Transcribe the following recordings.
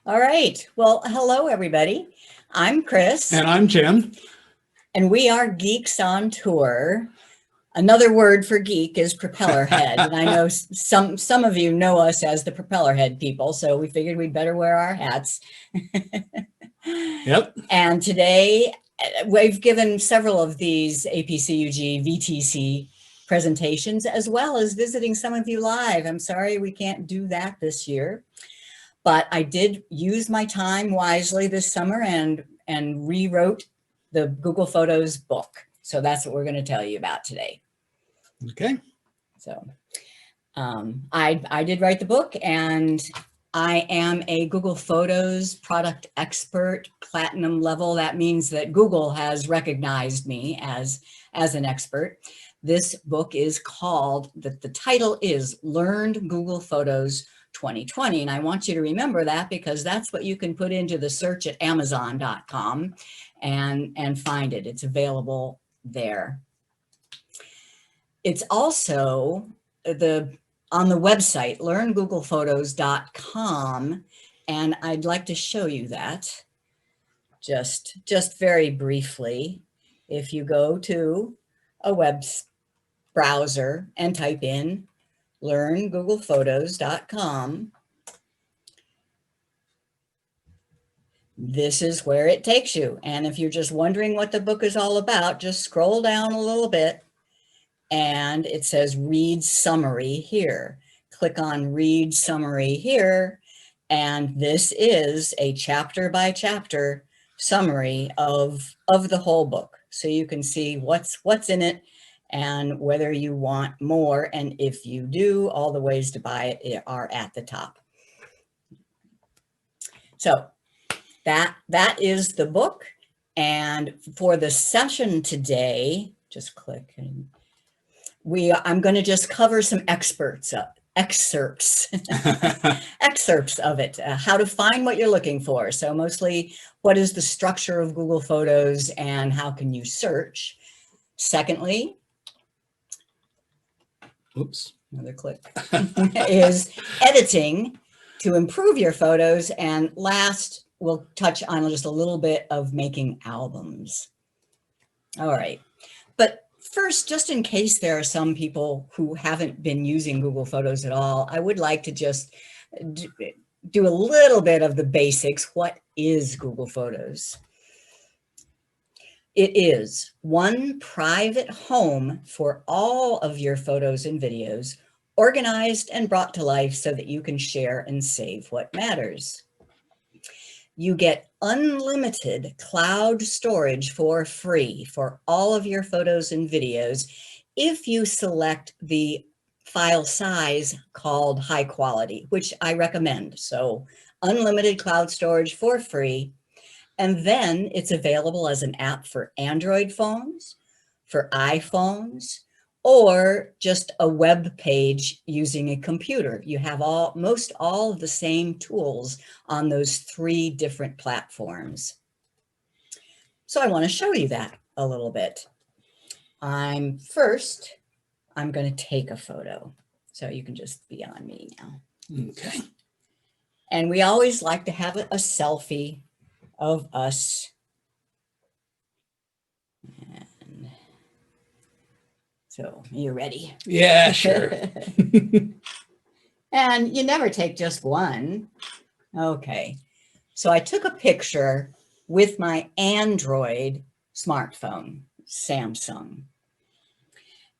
All right. Well, hello, everybody. I'm Chris, And I'm Jim. and we are Geeks on Tour. Another word for geek is propeller head, and I know some of you know us as the propeller head people, so we figured we'd better wear our hats. Yep. And today we've given several of these APCUG VTC presentations, as well as visiting some of you live. I'm sorry we can't do that this year. But I did use my time wisely this summer and rewrote the Google Photos book. So that's what we're going to tell you about today. Okay. So I did write the book, and I am a Google Photos product expert, platinum level. That means that Google has recognized me as an expert. This book is called, the title is Learned Google Photos 2020. And I want you to remember that, because that's what you can put into the search at Amazon.com and find it. It's available there. It's also on the website, learngooglephotos.com. And I'd like to show you that just very briefly. If you go to a web browser and type in learngooglephotos.com, this is where it takes you. And if you're just wondering what the book is all about, just scroll down a little bit and it says read summary here. Click on read summary here, and this is a chapter by chapter summary of the whole book. So you can see what's in it and whether you want more. And if you do, all the ways to buy it are at the top. So that is the book. And for the session today, just click and I'm going to just cover some excerpts excerpts of it, how to find what you're looking for. So mostly, what is the structure of Google Photos and how can you search? Secondly, oops, another click, is editing to improve your photos. And last, we'll touch on just a little bit of making albums. All right. But first, just in case there are some people who haven't been using Google Photos at all, I would like to just do a little bit of the basics. What is Google Photos? It is one private home for all of your photos and videos, organized and brought to life so that you can share and save what matters. You get unlimited cloud storage for free for all of your photos and videos if you select the file size called high quality, which I recommend. So unlimited cloud storage for free. And then it's available as an app for Android phones, for iPhones, or just a web page using a computer. You have most all of the same tools on those 3 different platforms. So I want to show you that a little bit. First, I'm going to take a photo. So you can just be on me now. Okay. And we always like to have a selfie of us. And so, you ready? Yeah, sure. And you never take just one. Okay. So I took a picture with my Android smartphone, Samsung.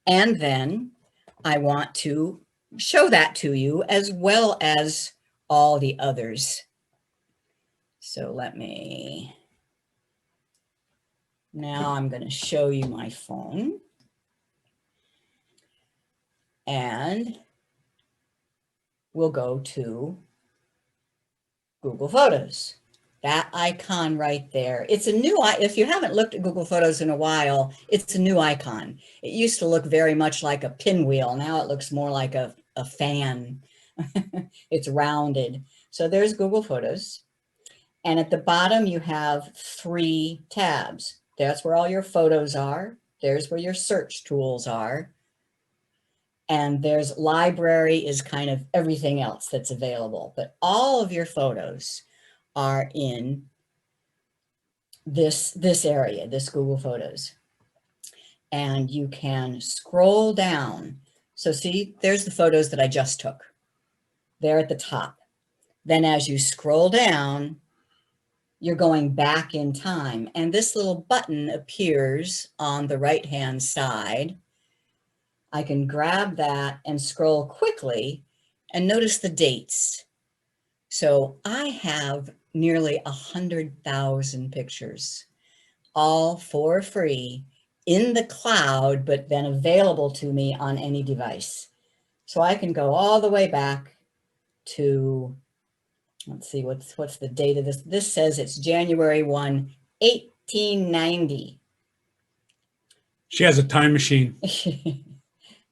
And then I want to show that to you as well as all the others. So now I'm going to show you my phone. And we'll go to Google Photos. That icon right there. It's a new, if you haven't looked at Google Photos in a while, it's a new icon. It used to look very much like a pinwheel. Now it looks more like a fan. It's rounded. So there's Google Photos. And at the bottom, you have 3 tabs. That's where all your photos are. There's where your search tools are. And there's library is kind of everything else that's available. But all of your photos are in this area, this Google Photos. And you can scroll down. So see, there's the photos that I just took. They're at the top. Then as you scroll down, you're going back in time. And this little button appears on the right-hand side. I can grab that and scroll quickly and notice the dates. So I have nearly 100,000 pictures, all for free in the cloud, but then available to me on any device. So I can go all the way back to, let's see, what's the date of this? This says it's January 1, 1890. She has a time machine.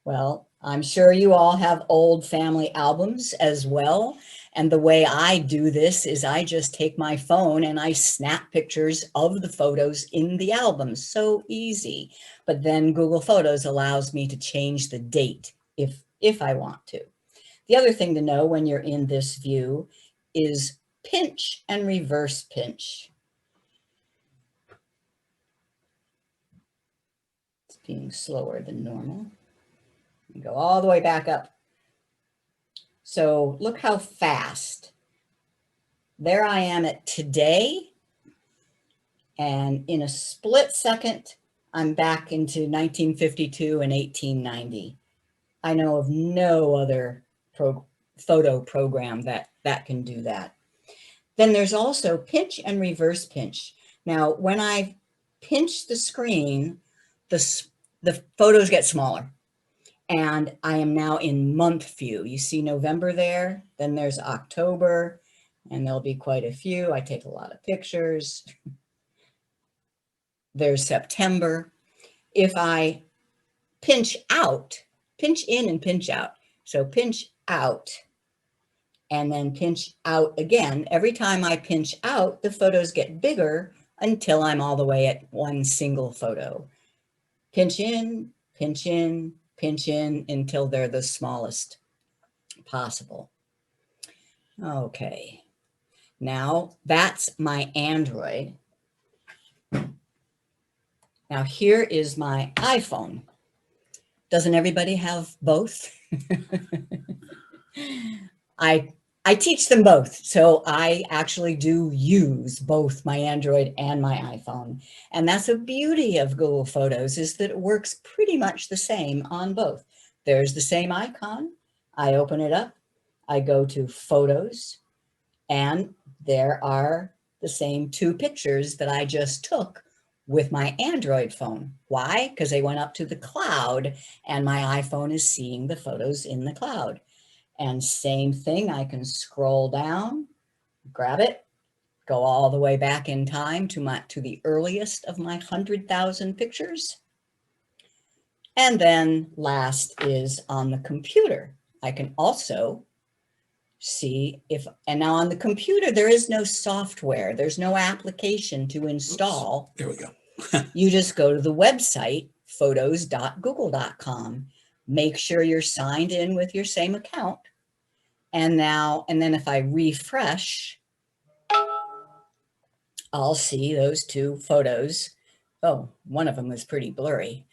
Well, I'm sure you all have old family albums as well. And the way I do this is I just take my phone and I snap pictures of the photos in the album. So easy. But then Google Photos allows me to change the date if I want to. The other thing to know when you're in this view is pinch and reverse pinch. It's being slower than normal. Go all the way back up. So look how fast. There I am at today. And in a split second, I'm back into 1952 and 1890. I know of no other photo program that can do that. Then there's also pinch and reverse pinch. Now, when I pinch the screen, the photos get smaller. And I am now in month view. You see November there, then there's October, and there'll be quite a few. I take a lot of pictures. There's September. If I pinch out, pinch in and pinch out. So pinch out and then pinch out again. Every time I pinch out, the photos get bigger until I'm all the way at one single photo. Pinch in, pinch in, pinch in until they're the smallest possible. Okay, now that's my Android. Now here is my iPhone. Doesn't everybody have both? I teach them both, so I actually do use both my Android and my iPhone. And that's the beauty of Google Photos, is that it works pretty much the same on both. There's the same icon. I open it up. I go to Photos, and there are the same two pictures that I just took with my Android phone. Why? Because they went up to the cloud, and my iPhone is seeing the photos in the cloud. And same thing, I can scroll down, grab it, go all the way back in time to the earliest of my 100,000 pictures. And then last is on the computer. I can also see and now on the computer, there is no software. There's no application to install. Oops, there we go. You just go to the website, photos.google.com. Make sure you're signed in with your same account. And then if I refresh, I'll see those two photos. Oh, one of them was pretty blurry.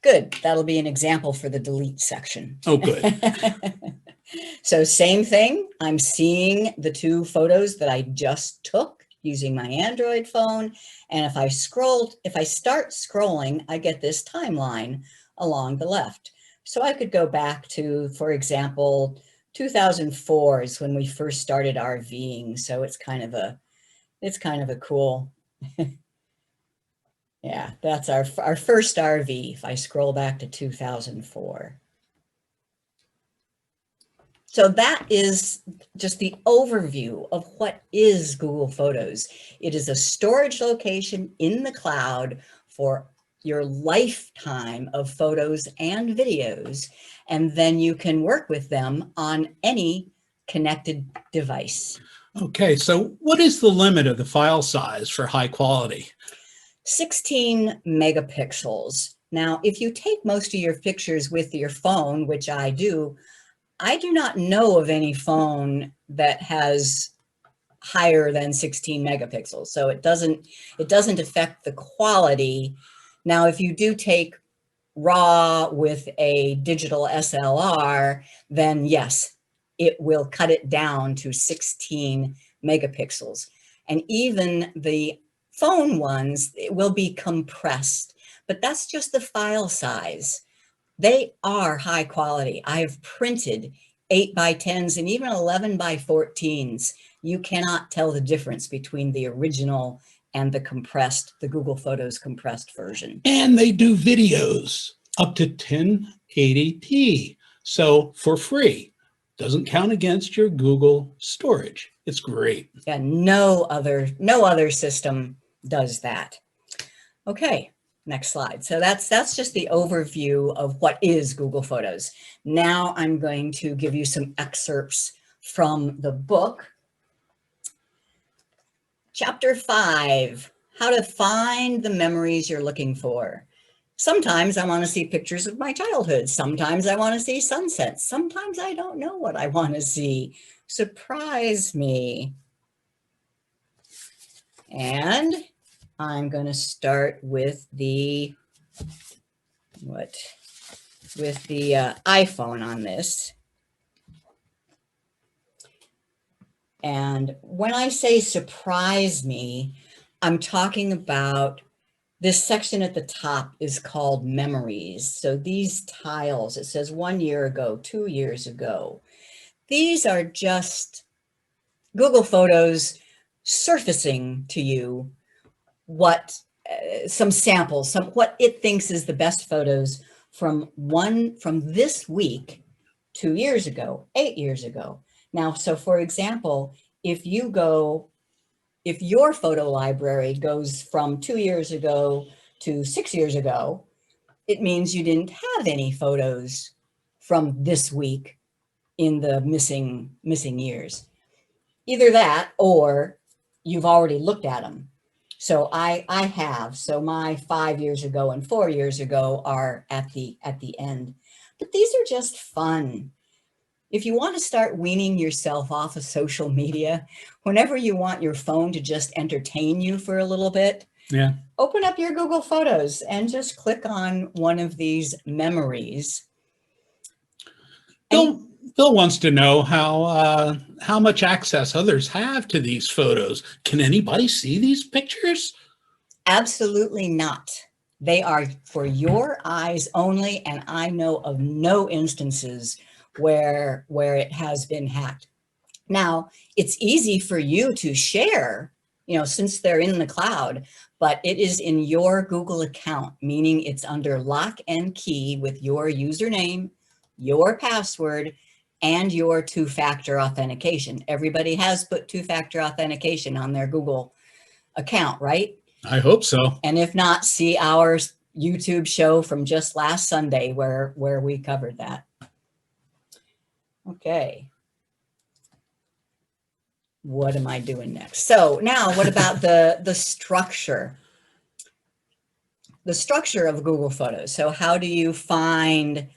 Good, that'll be an example for the delete section. Oh, good. So same thing, I'm seeing the two photos that I just took using my Android phone. And if I start scrolling, I get this timeline along the left. So I could go back to, for example, 2004 is when we first started RVing. So it's kind of a cool, yeah, that's our first RV. If I scroll back to 2004. So that is just the overview of what is Google Photos. It is a storage location in the cloud for your lifetime of photos and videos, and then you can work with them on any connected device. Okay, so what is the limit of the file size for high quality? 16 megapixels. Now, if you take most of your pictures with your phone, which I do not know of any phone that has higher than 16 megapixels. So it doesn't affect the quality. Now, if you do take RAW with a digital SLR, then yes, it will cut it down to 16 megapixels. And even the phone ones, it will be compressed, but that's just the file size. They are high quality. I've printed 8x10s and even 11x14s. You cannot tell the difference between the original and the Google Photos compressed version. And they do videos up to 1080p. So for free. Doesn't count against your Google storage. It's great. Yeah, no other system does that. Okay, next slide. So that's just the overview of what is Google Photos. Now I'm going to give you some excerpts from the book. Chapter 5, how to find the memories you're looking for. Sometimes I want to see pictures of my childhood. Sometimes I want to see sunsets. Sometimes I don't know what I want to see. Surprise me. And I'm going to start with the iPhone on this. And when I say surprise me, I'm talking about this section at the top is called memories. So these tiles, it says 1 year ago, 2 years ago. These are just Google Photos surfacing to you what some samples, what it thinks is the best photos from this week, 2 years ago, 8 years ago. Now, so for example, if your photo library goes from 2 years ago to 6 years ago, it means you didn't have any photos from this week in the missing years. Either that, or you've already looked at them. So I have, so my 5 years ago and 4 years ago are at the end. But these are just fun. If you want to start weaning yourself off of social media, whenever you want your phone to just entertain you for a little bit, Yeah. Open up your Google Photos and just click on one of these memories. Bill wants to know how much access others have to these photos. Can anybody see these pictures? Absolutely not. They are for your eyes only, and I know of no instances where it has been hacked. Now, it's easy for you to share, since they're in the cloud, but it is in your Google account, meaning it's under lock and key with your username, your password, and your two-factor authentication. Everybody has put two-factor authentication on their Google account, right? I hope so. And if not, see our YouTube show from just last Sunday where we covered that. Okay. What am I doing next? So now what about the structure? The structure of Google Photos. So how do you find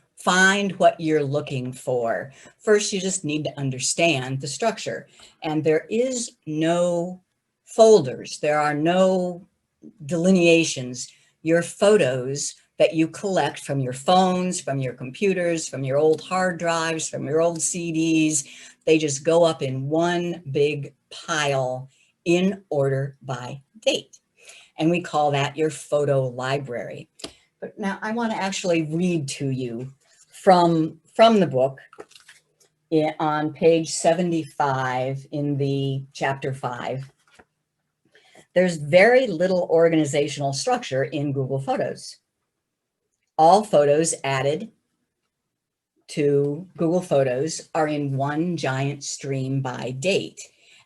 what you're looking for? First, you just need to understand the structure. And there is no folders. There are no delineations. Your photos that you collect from your phones, from your computers, from your old hard drives, from your old CDs, they just go up in one big pile in order by date. And we call that your photo library. But now I want to actually read to you from the book on page 75 in the chapter 5. There's very little organizational structure in Google Photos. All photos added to Google Photos are in one giant stream by date,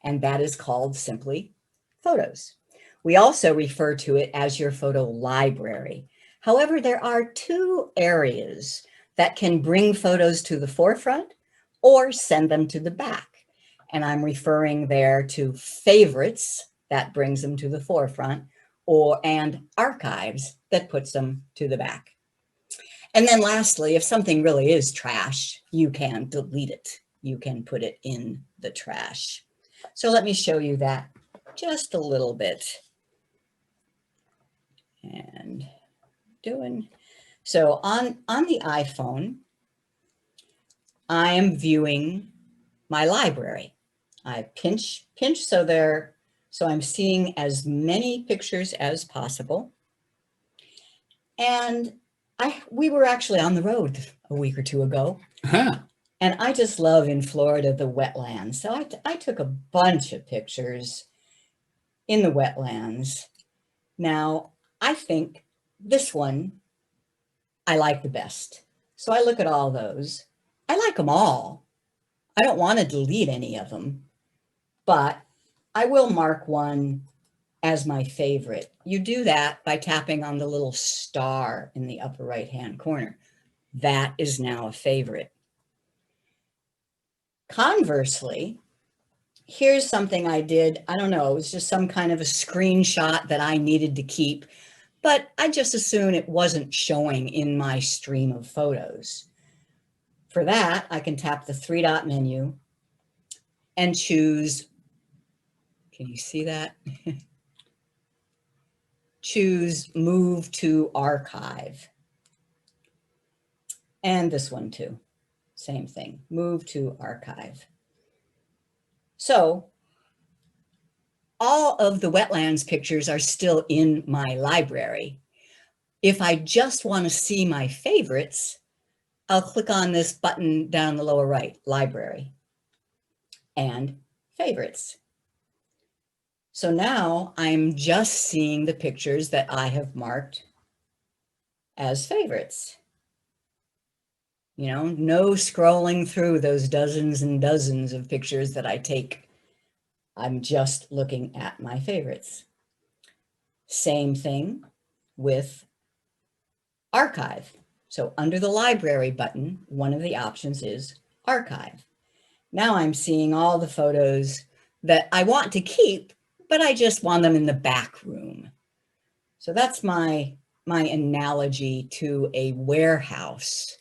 and that is called simply Photos. We also refer to it as your photo library. However, there are two areas that can bring photos to the forefront or send them to the back. And I'm referring there to favorites, that brings them to the forefront, and archives, that puts them to the back. And then lastly, if something really is trash, you can delete it. You can put it in the trash. So let me show you that just a little bit. And so on the iPhone, I am viewing my library. I pinch so I'm seeing as many pictures as possible. And we were actually on the road a week or two ago. Huh. And I just love in Florida the wetlands. So I took a bunch of pictures in the wetlands. Now, I think this one I like the best. So I look at all those. I like them all. I don't want to delete any of them, but I will mark one as my favorite. You do that by tapping on the little star in the upper right-hand corner. That is now a favorite. Conversely, here's something I did. I don't know, it was just some kind of a screenshot that I needed to keep, but I just assume it wasn't showing in my stream of photos. For that, I can tap the three-dot menu and choose, can you see that? Choose Move to Archive. And this one too, same thing, Move to Archive. So all of the wetlands pictures are still in my library. If I just want to see my favorites, I'll click on this button down the lower right, Library, and Favorites. So now I'm just seeing the pictures that I have marked as favorites. You know, no scrolling through those dozens and dozens of pictures that I take. I'm just looking at my favorites. Same thing with Archive. So under the Library button, one of the options is Archive. Now I'm seeing all the photos that I want to keep, but I just want them in the back room. So that's my analogy to a warehouse.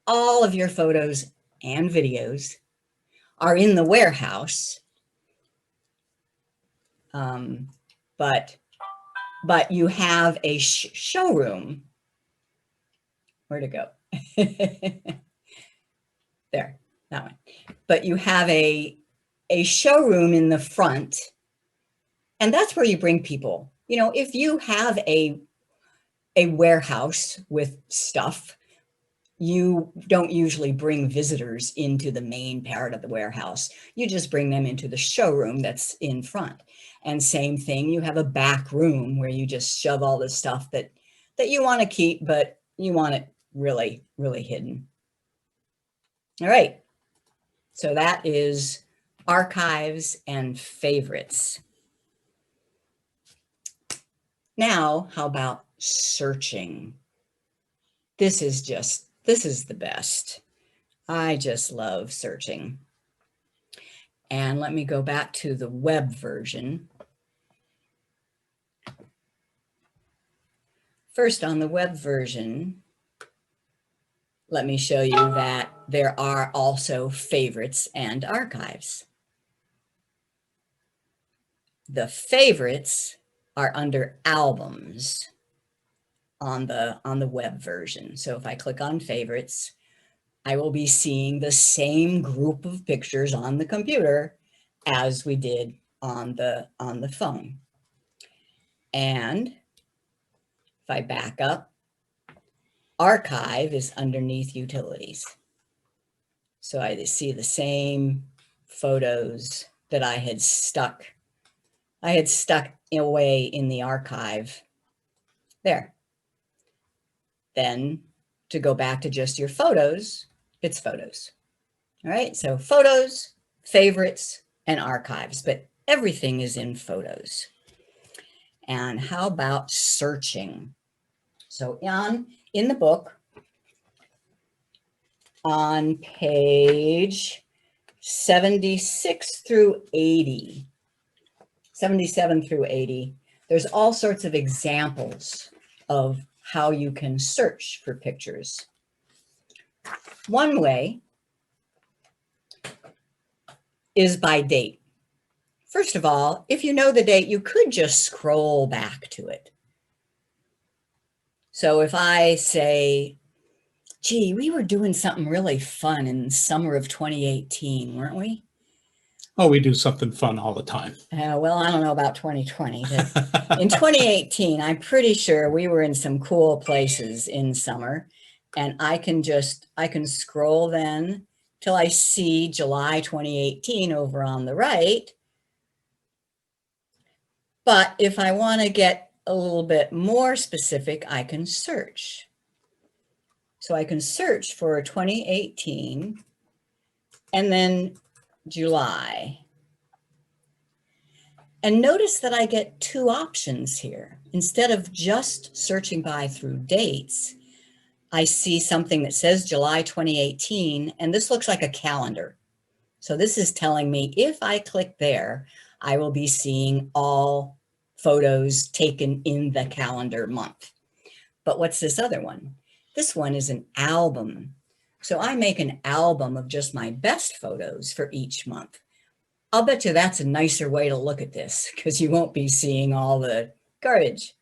All of your photos and videos are in the warehouse, but you have a showroom. Where'd it go? There, that one. But you have a showroom in the front, and that's where you bring people. You know, if you have a warehouse with stuff, you don't usually bring visitors into the main part of the warehouse. You just bring them into the showroom that's in front. And same thing, you have a back room where you just shove all the stuff that you want to keep, but you want it really, really hidden. All right. So that is archives and favorites. Now, how about searching? This is the best. I just love searching. And let me go back to the web version. First, on the web version, let me show you that there are also favorites and archives. The favorites are under albums on the web version. So if I click on favorites, I will be seeing the same group of pictures on the computer as we did on the phone. And if I back up, archive is underneath utilities. So I see the same photos that I had stuck away in the archive there. Then to go back to just your photos, it's photos. All right, so photos, favorites, and archives, but everything is in photos. And how about searching? So in the book, on page 76 through 80, 77 through 80, there's all sorts of examples of how you can search for pictures. One way is by date. First of all, if you know the date, you could just scroll back to it. So if I say, gee, we were doing something really fun in summer of 2018, weren't we? Oh, we do something fun all the time. Well, I don't know about 2020, but in 2018, I'm pretty sure we were in some cool places in summer. And I can scroll then till I see July 2018 over on the right. But if I want to get a little bit more specific, I can search. So I can search for 2018 and then July. And notice that I get two options here. Instead of just searching by through dates, I see something that says July 2018, and this looks like a calendar. So this is telling me if I click there, I will be seeing all photos taken in the calendar month. But what's this other one? This one is an album. So I make an album of just my best photos for each month. I'll bet you that's a nicer way to look at this because you won't be seeing all the garbage.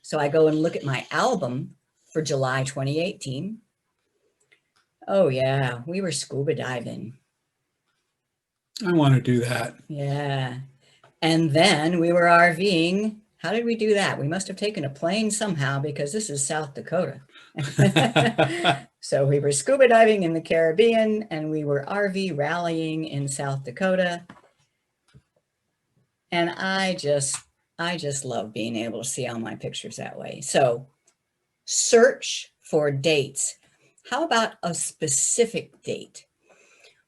So I go and look at my album for July 2018. Oh yeah, we were scuba diving. I want to do that. Yeah. And then we were RVing. How did we do that? We must have taken a plane somehow because this is South Dakota. So we were scuba diving in the Caribbean and we were RV rallying in South Dakota. And I just love being able to see all my pictures that way. So search for dates. How about a specific date?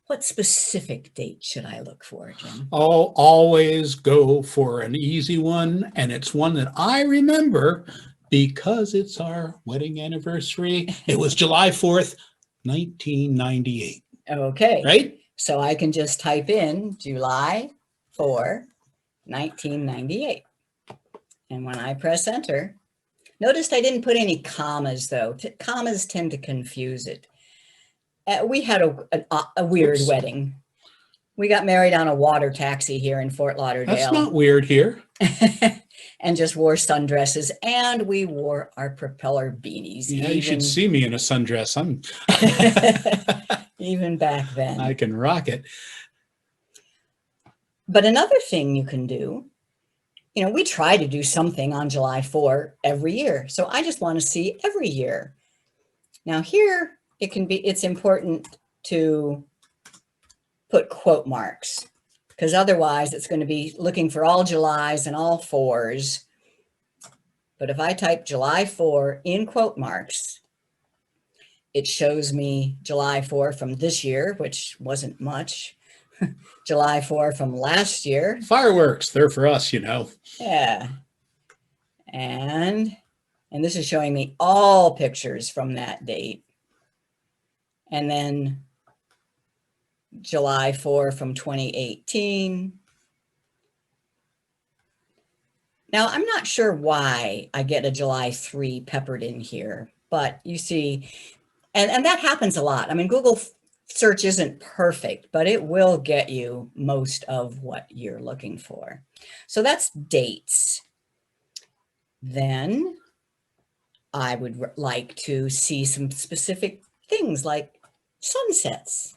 What specific date should I look for, Jim? I'll always go for an easy one, and it's one that I remember because it's our wedding anniversary. It was July 4th, 1998. Okay. Right? So I can just type in July 4, 1998. And when I press enter, notice I didn't put any commas though. Commas tend to confuse it. We had a weird wedding. We got married on a water taxi here in Fort Lauderdale. That's not weird here. And just wore sundresses, and we wore our propeller beanies. Yeah, you should see me in a sundress. Even back then. I can rock it. But another thing you can do, we try to do something on July 4 every year. So I just want to see every year. Now here, it's important to put quote marks because otherwise it's going to be looking for all Julys and all 4s. But if I type July 4 in quote marks, it shows me July 4 from this year, which wasn't much. July 4 from last year. Fireworks, they're for us, Yeah. And this is showing me all pictures from that date. And then July 4 from 2018. Now, I'm not sure why I get a July 3 peppered in here, but you see, and that happens a lot. I mean, Google search isn't perfect, but it will get you most of what you're looking for. So that's dates. Then I would like to see some specific things like sunsets.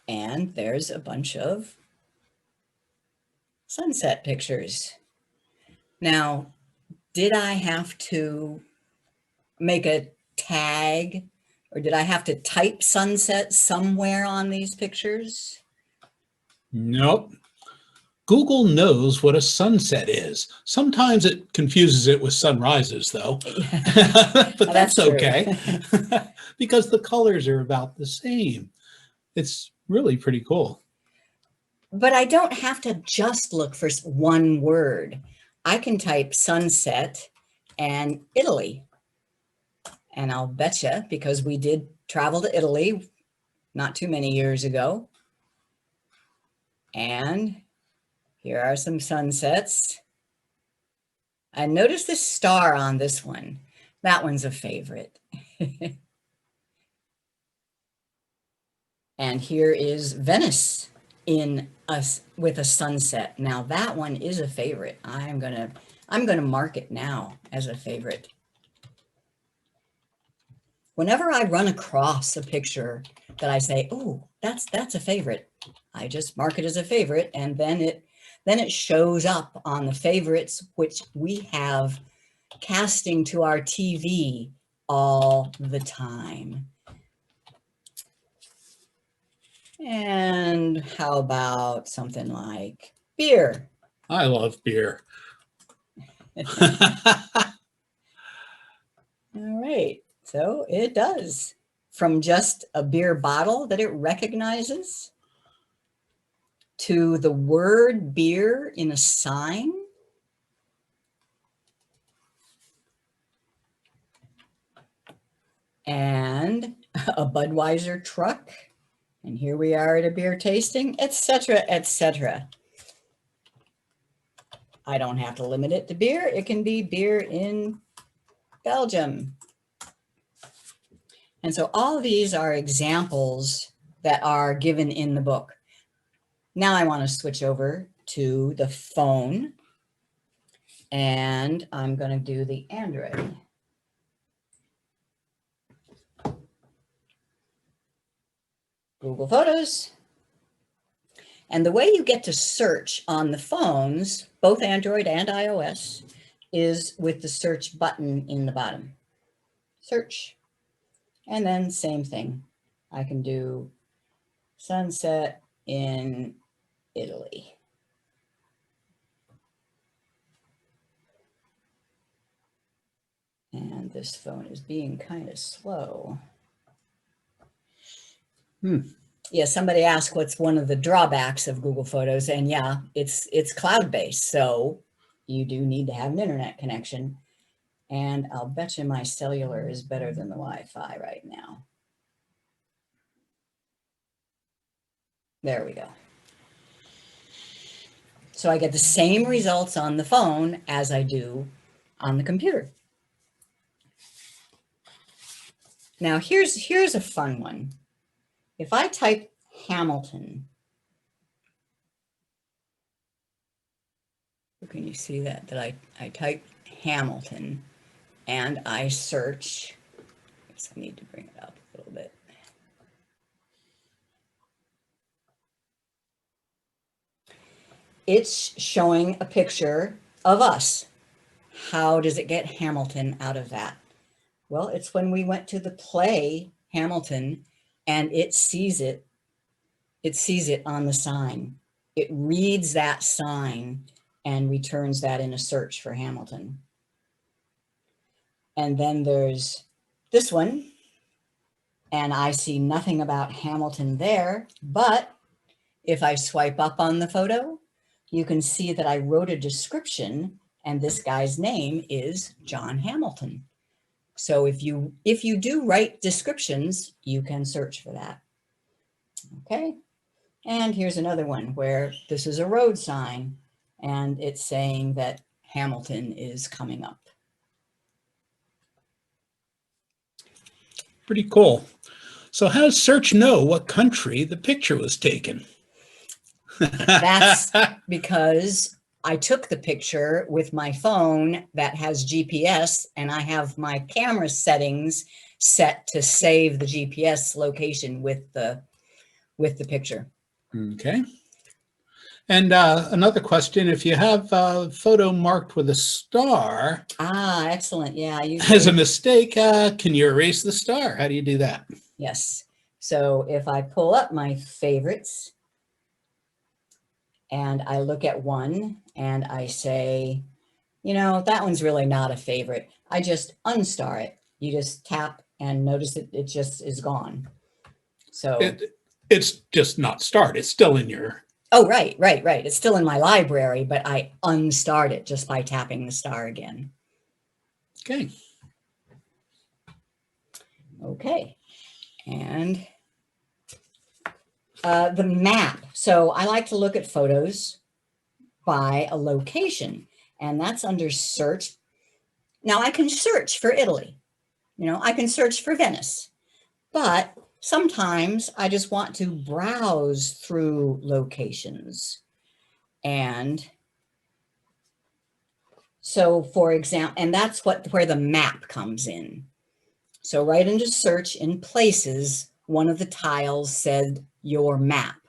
And there's a bunch of sunset pictures. Now, did I have to make a tag or did I have to type sunset somewhere on these pictures? Nope. Google knows what a sunset is. Sometimes it confuses it with sunrises, though. But that's okay because the colors are about the same. It's really pretty cool. But I don't have to just look for one word. I can type sunset and Italy. And I'll betcha, because we did travel to Italy not too many years ago. And here are some sunsets. And notice the star on this one. That one's a favorite. And here is Venice with a sunset. Now that one is a favorite. I'm gonna mark it now as a favorite. Whenever I run across a picture that I say, oh, that's a favorite, I just mark it as a favorite, and then it shows up on the favorites, which we have casting to our TV all the time. And how about something like beer? I love beer. All right, so it does. From just a beer bottle that it recognizes to the word beer in a sign. And a Budweiser truck. And here we are at a beer tasting, etc., etc. I don't have to limit it to beer. It can be beer in Belgium. And so all of these are examples that are given in the book. Now I want to switch over to the phone, and I'm going to do the Android. Google Photos. And the way you get to search on the phones, both Android and iOS, is with the search button in the bottom. Search. And then same thing. I can do sunset in Italy. And this phone is being kind of slow. Yeah, somebody asked what's one of the drawbacks of Google Photos, and yeah, it's cloud-based, so you do need to have an internet connection. And I'll bet you my cellular is better than the Wi-Fi right now. There we go. So I get the same results on the phone as I do on the computer. Now here's a fun one. If I type Hamilton, can you see that I type Hamilton and I search? I guess I need to bring it up a little bit. It's showing a picture of us. How does it get Hamilton out of that? Well, it's when we went to the play Hamilton and it sees it on the sign. It reads that sign and returns that in a search for Hamilton. And then there's this one, and I see nothing about Hamilton there, but if I swipe up on the photo, you can see that I wrote a description, and this guy's name is John Hamilton. So if you do write descriptions, you can search for that. Okay. And here's another one where this is a road sign and it's saying that Hamilton is coming up. Pretty cool. So how does search know what country the picture was taken? That's because I took the picture with my phone that has GPS, and I have my camera settings set to save the GPS location with the picture. Okay. And another question, if you have a photo marked with a star. Ah, excellent. Yeah. As a mistake, can you erase the star? How do you do that? Yes. So if I pull up my favorites and I look at one and I say, you know, that one's really not a favorite, I just unstar it. You just tap and notice it just is gone. So it's just not starred. It's still in your... Oh, right. It's still in my library, but I unstarred it just by tapping the star again. Okay. Okay. And the map. So I like to look at photos by a location, and that's under search. Now I can search for Italy. You know, I can search for Venice, but Sometimes I just want to browse through locations. And so, for example, and that's where the map comes in. So right into search in places, one of the tiles said your map.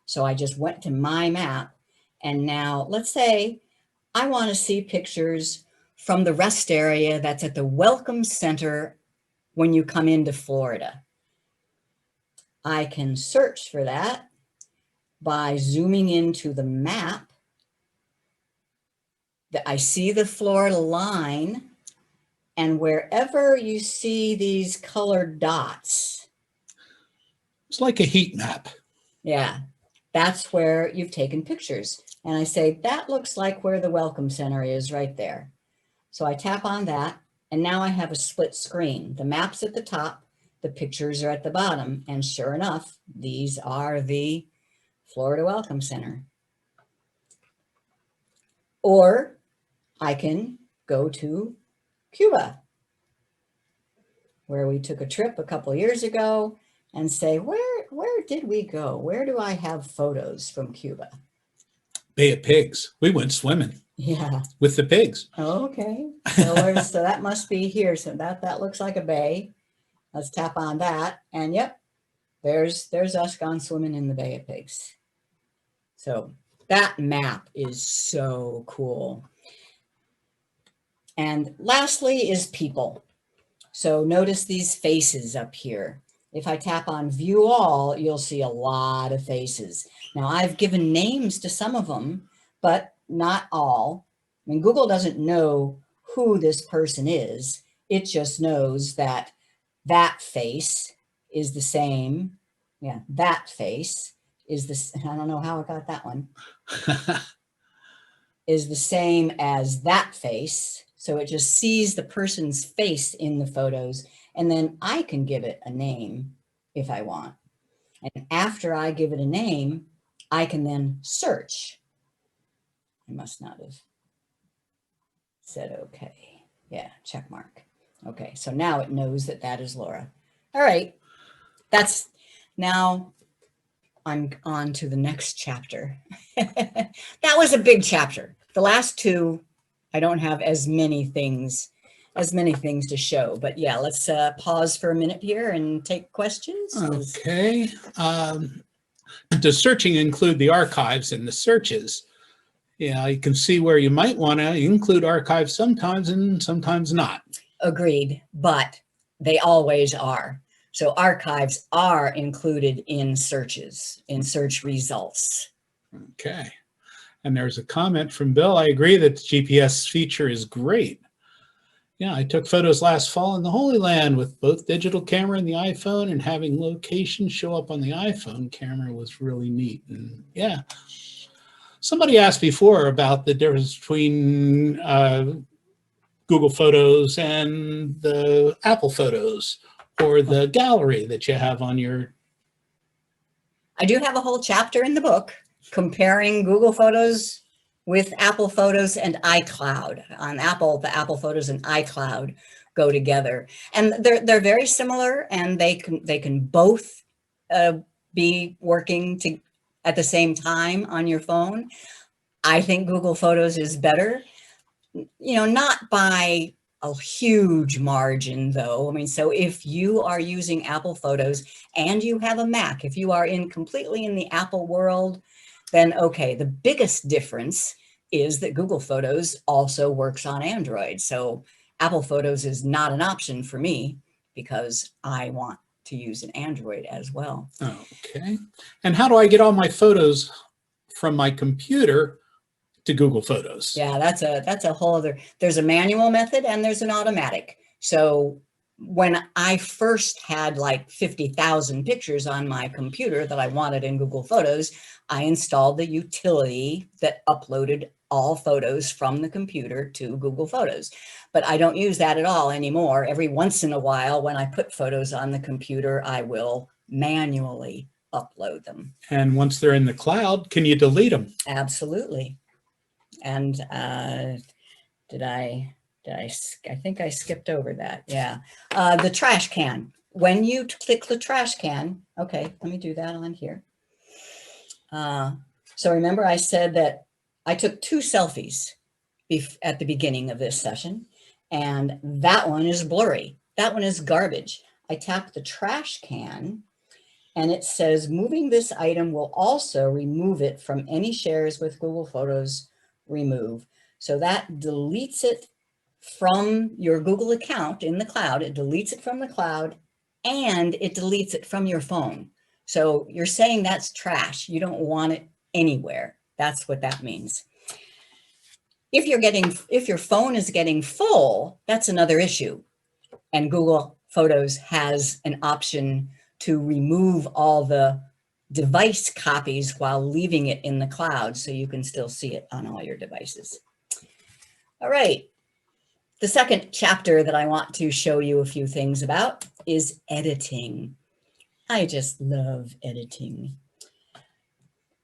So I just went to my map, and now let's say I want to see pictures from the rest area that's at the Welcome Center when you come into Florida. I can search for that by zooming into the map. I see the Florida line, and wherever you see these colored dots. It's like a heat map. Yeah, that's where you've taken pictures. And I say, that looks like where the Welcome Center is right there. So I tap on that, and now I have a split screen. The map's at the top, the pictures are at the bottom, and sure enough, these are the Florida Welcome Center. Or I can go to Cuba, where we took a trip a couple of years ago, and say, where did we go? Where do I have photos from Cuba? Bay of Pigs. We went swimming. Yeah. With the pigs. Okay. So, so that must be here. So that looks like a bay. Let's tap on that. And yep, there's us gone swimming in the Bay of Pigs. So that map is so cool. And lastly is people. So notice these faces up here. If I tap on view all, you'll see a lot of faces. Now I've given names to some of them, but not all. I mean, Google doesn't know who this person is. It just knows that that face is the same. Yeah, that face is this. I don't know how I got that one. Is the same as that face. So it just sees the person's face in the photos, and then I can give it a name if I want. And after I give it a name, I can then search. I must not have said okay. Yeah, check mark. Okay, so now it knows that that is Laura. All right, that's now I'm on to the next chapter. That was a big chapter. The last two, I don't have as many things to show, but yeah, let's pause for a minute here and take questions. Okay. Does searching include the archives and the searches? Yeah, you can see where you might want to include archives sometimes and sometimes not. Agreed, but they always are. So archives are included in searches, in search results. Okay. And there's a comment from Bill. I agree that the GPS feature is great. Yeah, I took photos last fall in the Holy Land with both digital camera and the iPhone, and having location show up on the iPhone camera was really neat. And yeah, somebody asked before about the difference between Google Photos and the Apple Photos, or the gallery that you have on your... I do have a whole chapter in the book comparing Google Photos with Apple Photos and iCloud. On Apple, the Apple Photos and iCloud go together, and they're very similar, and they can both be working at the same time on your phone. I think Google Photos is better, not by a huge margin though. I mean, so if you are using Apple Photos and you have a Mac, if you are completely in the Apple world, then okay, the biggest difference is that Google Photos also works on Android. So Apple Photos is not an option for me because I want to use an Android as well. Okay. And how do I get all my photos from my computer to Google Photos? Yeah, that's a whole other, there's a manual method and there's an automatic. So when I first had like 50,000 pictures on my computer that I wanted in Google Photos, I installed the utility that uploaded all photos from the computer to Google Photos. But I don't use that at all anymore. Every once in a while, when I put photos on the computer, I will manually upload them. And once they're in the cloud, can you delete them? Absolutely. And I think I skipped over that. Yeah. The trash can. when you click the trash can, okay, let me do that on here. So remember I said that I took 2 selfies at the beginning of this session, and that one is blurry. That one is garbage. I tap the trash can and it says moving this item will also remove it from any shares with Google Photos remove. So that deletes it from your Google account in the cloud. It deletes it from the cloud and it deletes it from your phone. So you're saying that's trash. You don't want it anywhere. That's what that means. If your phone is getting full, that's another issue. And Google Photos has an option to remove all the device copies while leaving it in the cloud so you can still see it on all your devices. All right. The second chapter that I want to show you a few things about is editing. I just love editing.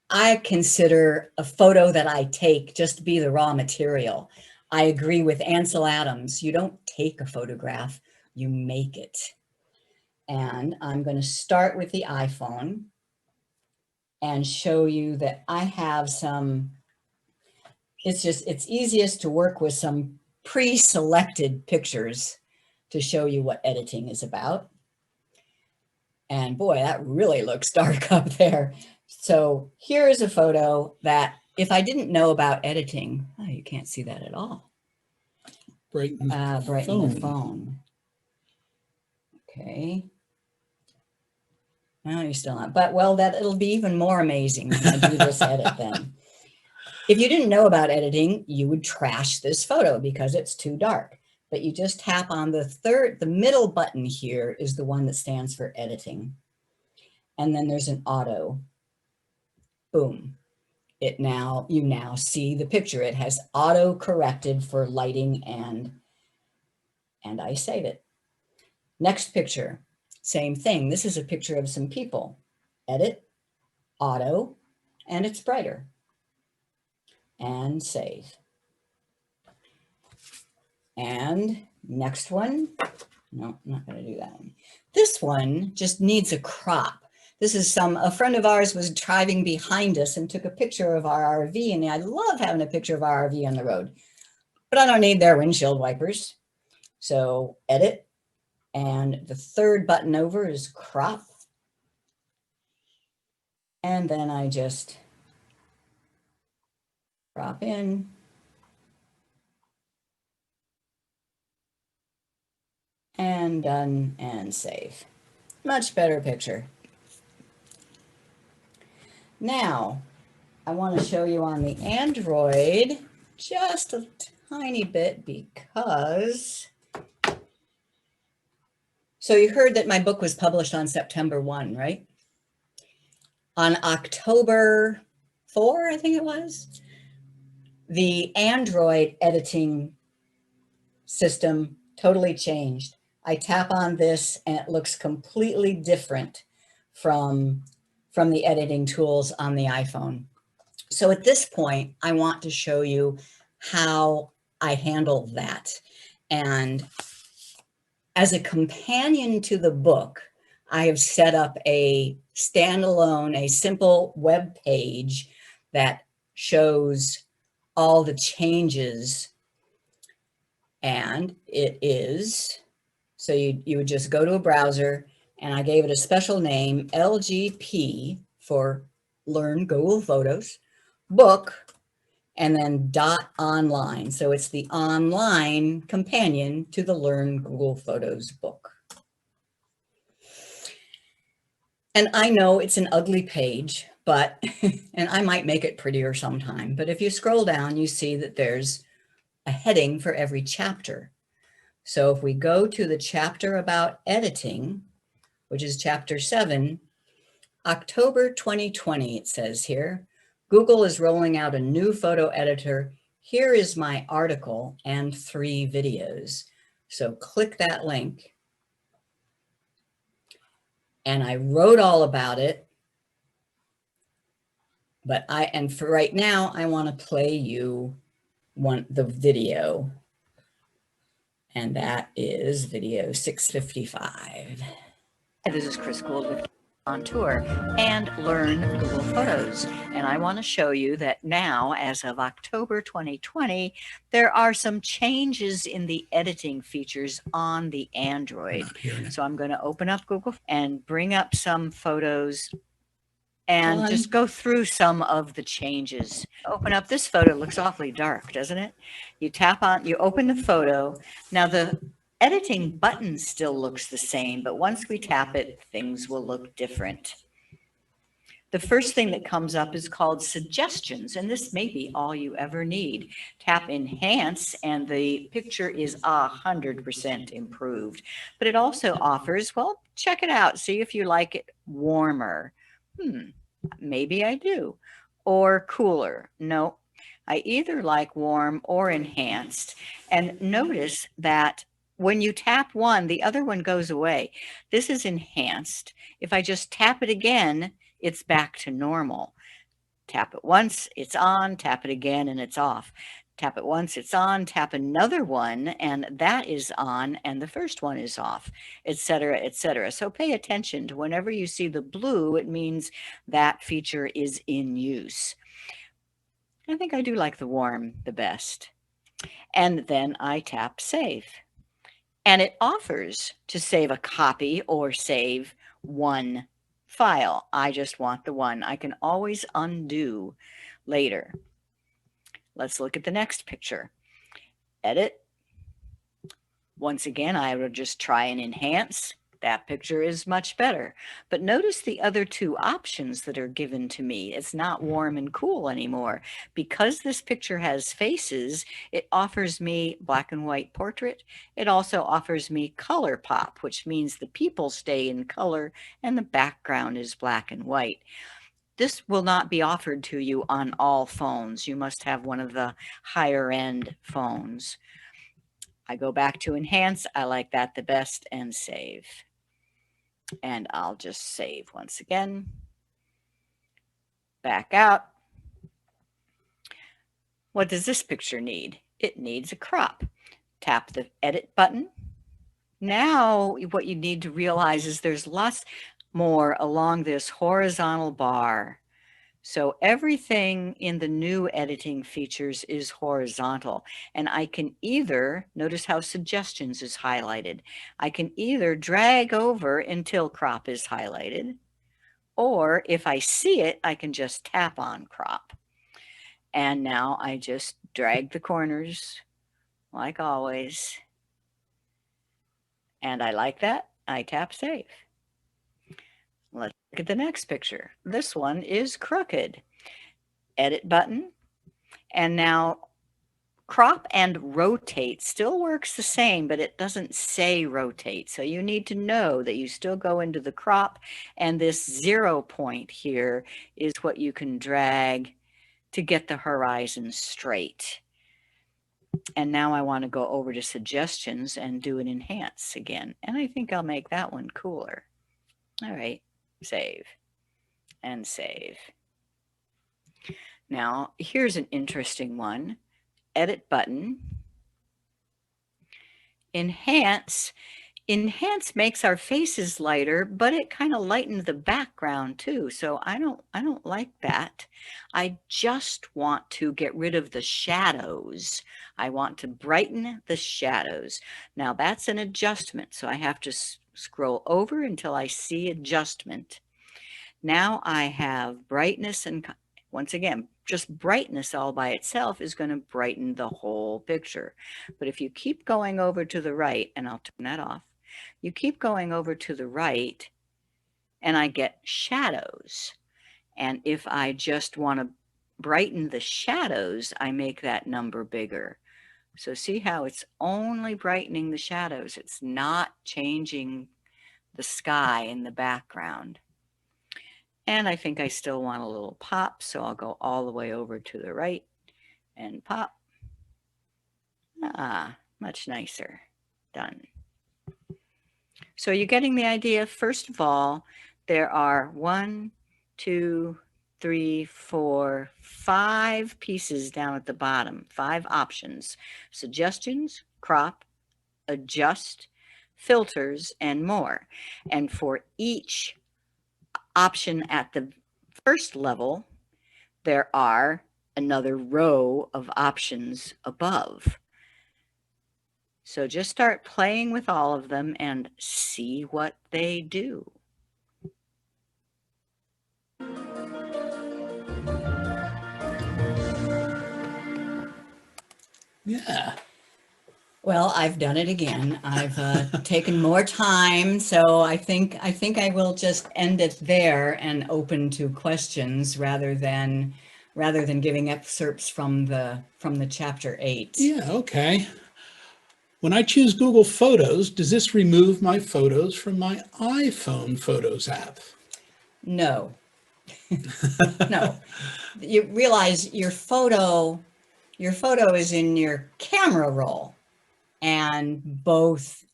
I consider a photo that I take just to be the raw material. I agree with Ansel Adams. You don't take a photograph, you make it. And I'm going to start with the iPhone and show you that I have some, it's easiest to work with some pre-selected pictures to show you what editing is about. And boy, that really looks dark up there. So here is a photo that if I didn't know about editing, oh, you can't see that at all. Brighten the phone. Okay. No, you're still not. But well, it'll be even more amazing when I do this edit then. If you didn't know about editing, you would trash this photo because it's too dark. But you just tap on the middle button here is the one that stands for editing. And then there's an auto. Boom. You now see the picture. It has auto corrected for lighting and I save it. Next picture, same thing. This is a picture of some people. Edit, auto, and it's brighter. And save. And next one, no, I'm not going to do that one. This one just needs a crop. This is a friend of ours was driving behind us and took a picture of our RV, and I love having a picture of our RV on the road, but I don't need their windshield wipers. So edit, and the third button over is crop. And then I just crop in. And done and save. Much better picture. Now, I want to show you on the Android just a tiny bit because, so you heard that my book was published on September 1, right? On October 4, I think it was, the Android editing system totally changed. I tap on this and it looks completely different from the editing tools on the iPhone. So at this point, I want to show you how I handle that. And as a companion to the book, I have set up a standalone, a simple web page that shows all the changes. And it is, so you would just go to a browser, and I gave it a special name, LGP, for Learn Google Photos, book, and then .online. So it's the online companion to the Learn Google Photos book. And I know it's an ugly page, but, and I might make it prettier sometime, but if you scroll down, you see that there's a heading for every chapter. So if we go to the chapter about editing, which is chapter 7, October 2020, it says here, Google is rolling out a new photo editor. Here is my article and 3 videos. So click that link. And I wrote all about it. But for right now, I want to play you the video. And that is video 655. This is Chris Guld with on Tour and Learn Google Photos. And I want to show you that now, as of October 2020, there are some changes in the editing features on the Android. So I'm going to open up Google and bring up some photos and just go through some of the changes. Open up this photo. It looks awfully dark, doesn't it? You tap on, you open the photo. Now the editing button still looks the same, but once we tap it, things will look different. The first thing that comes up is called suggestions, and this may be all you ever need. Tap enhance, and the picture is 100% improved. But it also offers, well, check it out. See if you like it warmer. Maybe I do. Or cooler. No, I either like warm or enhanced. And notice that when you tap one, the other one goes away. This is enhanced. If I just tap it again, it's back to normal. Tap it once, it's on, tap it again, and it's off. Tap it once, it's on, tap another one, and that is on, and the first one is off, etc., etc. So pay attention to whenever you see the blue, it means that feature is in use. I think I do like the warm the best. And then I tap save. And it offers to save a copy or save one file. I just want the one. I can always undo later. Let's look at the next picture. Edit. Once again, I would just try and enhance. That picture is much better. But notice the other two options that are given to me. It's not warm and cool anymore. Because this picture has faces, it offers me black and white portrait. It also offers me color pop, which means the people stay in color and the background is black and white. This will not be offered to you on all phones. You must have one of the higher end phones. I go back to enhance. I like that the best, and save. And I'll just save once again. Back out. What does this picture need? It needs a crop. Tap the edit button. Now what you need to realize is there's lots more along this horizontal bar. So everything in the new editing features is horizontal, and I can either, notice how suggestions is highlighted. I can either drag over until crop is highlighted, or if I see it, I can just tap on crop. And now I just drag the corners like always. And I like that. I tap save. Let's look at the next picture. This one is crooked. Edit button. And now crop and rotate still works the same, but it doesn't say rotate. So you need to know that you still go into the crop, and this 0 point here is what you can drag to get the horizon straight. And now I want to go over to suggestions and do an enhance again. And I think I'll make that one cooler. All right. Save and save. Now, here's an interesting one. Edit button. Enhance. Enhance makes our faces lighter, but it kind of lightened the background too. So I don't like that. I just want to get rid of the shadows. I want to brighten the shadows. Now that's an adjustment. So I have to scroll over until I see adjustment. Now I have brightness, and once again, just brightness all by itself is going to brighten the whole picture. But if you keep going over to the right, and I'll turn that off, you keep going over to the right and I get shadows. And if I just want to brighten the shadows, I make that number bigger. So see how it's only brightening the shadows. It's not changing the sky in the background. And I think I still want a little pop, so I'll go all the way over to the right and pop. Much nicer. Done. So you're getting the idea. First of all, there are 1, 2, 3, 4, 5 pieces down at the bottom, 5 options: suggestions, crop, adjust, filters, and more. And for each option at the first level, there are another row of options above. So just start playing with all of them and see what they do. Yeah. Well, I've done it again. I've taken more time, so I think I will just end it there and open to questions rather than giving excerpts from the chapter 8. Yeah, okay. When I choose Google Photos, does this remove my photos from my iPhone Photos app? No. No. You realize your photo is in your camera roll, and both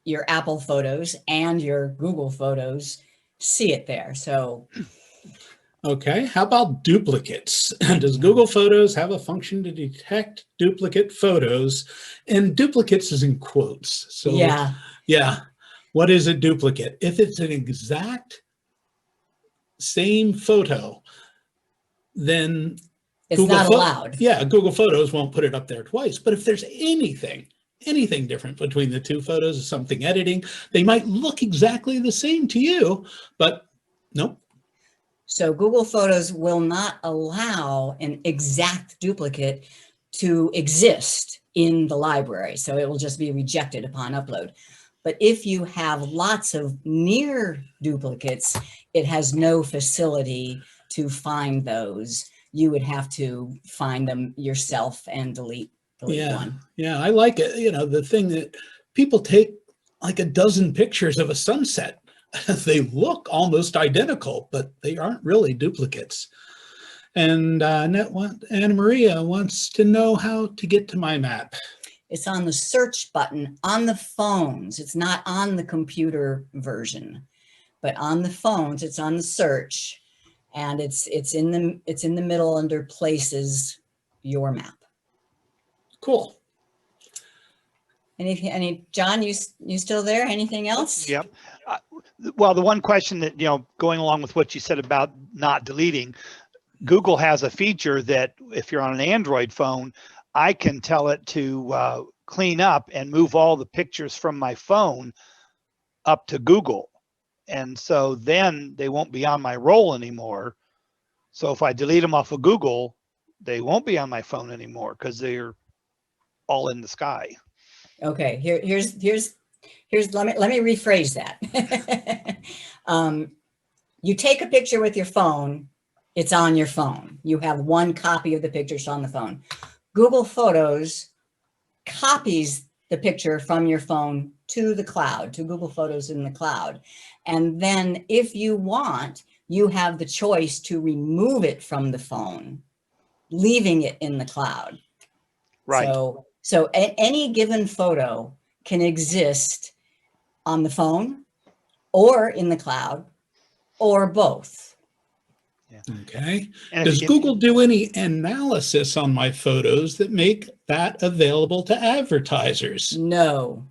your Apple Photos and your Google Photos see it there. So, okay, how about duplicates? Does Google Photos have a function to detect duplicate photos? And duplicates is in quotes. So yeah, what is a duplicate? If it's an exact same photo, then it's not allowed. Yeah, Google Photos won't put it up there twice. But if there's anything different between the two photos, something editing, they might look exactly the same to you, but nope. So Google Photos will not allow an exact duplicate to exist in the library. So it will just be rejected upon upload. But if you have lots of near duplicates, it has no facility to find those. You would have to find them yourself and delete one. Yeah, I like it. You know, the thing that people take like a dozen pictures of a sunset. They look almost identical, but they aren't really duplicates. And Anna Maria wants to know how to get to my map. It's on the search button on the phones. It's not on the computer version, but on the phones, it's on the search, and it's in the middle under places, your map. Cool. Any John, you still there? Anything else? Yep. Well, the one question that, going along with what you said about not deleting, Google has a feature that if you're on an Android phone, I can tell it to clean up and move all the pictures from my phone up to Google. And so then they won't be on my roll anymore. So if I delete them off of Google, they won't be on my phone anymore because they're all in the sky. Okay, here's let me rephrase that. You take a picture with your phone, it's on your phone. You have one copy of the pictures on the phone. Google Photos copies the picture from your phone to the cloud, to Google Photos in the cloud. And then if you want, you have the choice to remove it from the phone, leaving it in the cloud. Right. So any given photo can exist on the phone or in the cloud or both. Yeah. Okay. And does Google do any analysis on my photos that make that available to advertisers? No.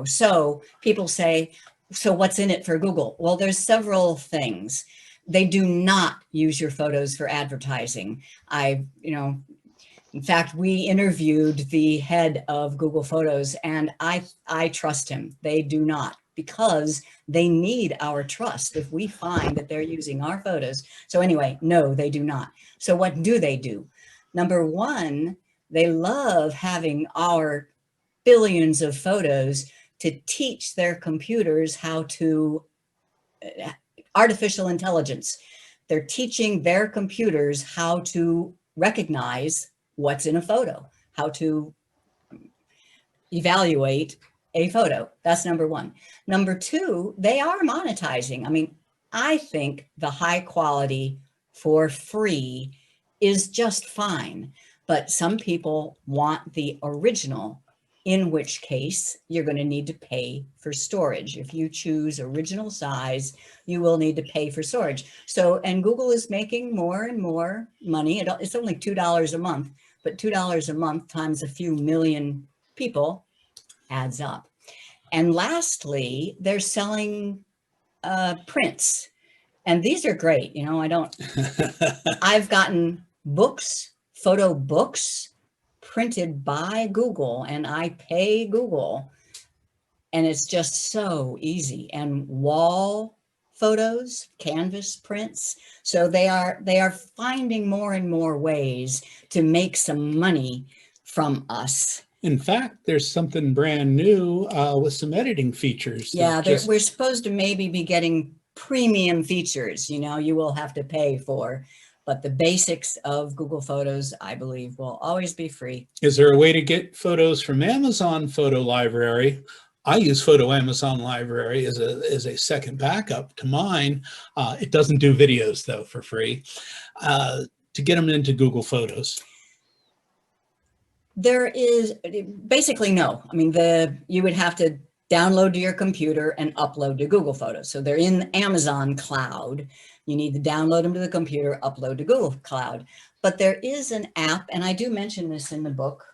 So people say, so what's in it for Google? Well, there's several things. They do not use your photos for advertising. In fact, we interviewed the head of Google Photos, and I trust him. They do not, because they need our trust if we find that they're using our photos. So anyway, no, they do not. So what do they do? Number one, they love having our billions of photos to teach their computers how to, artificial intelligence. They're teaching their computers how to recognize what's in a photo, how to evaluate a photo. That's number one. Number two, they are monetizing. I mean, I think the high quality for free is just fine, but some people want the original, in which case you're going to need to pay for storage. If you choose original size, you will need to pay for storage. So, and Google is making more and more money. It's only $2 a month, but $2 a month times a few million people adds up. And lastly, they're selling prints. And these are great. You know, I've gotten books, photo books printed by Google, and I pay Google. And it's just so easy. And wall photos, canvas prints. So they are finding more and more ways to make some money from us. In fact, there's something brand new with some editing features. Yeah, we're supposed to maybe be getting premium features, you know, you will have to pay for, but the basics of Google Photos, I believe, will always be free. Is there a way to get photos from Amazon Photo Library? I use Photo Amazon Library as a second backup to mine. It doesn't do videos though for free, to get them into Google Photos. There is basically no. I mean, you would have to download to your computer and upload to Google Photos. So they're in Amazon Cloud. You need to download them to the computer, upload to Google Cloud. But there is an app, and I do mention this in the book,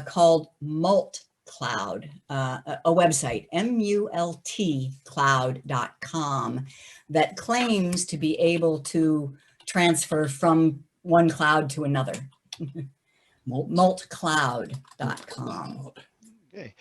called Mult Cloud, a website, multcloud.com, that claims to be able to transfer from one cloud to another. Multcloud.com. Okay.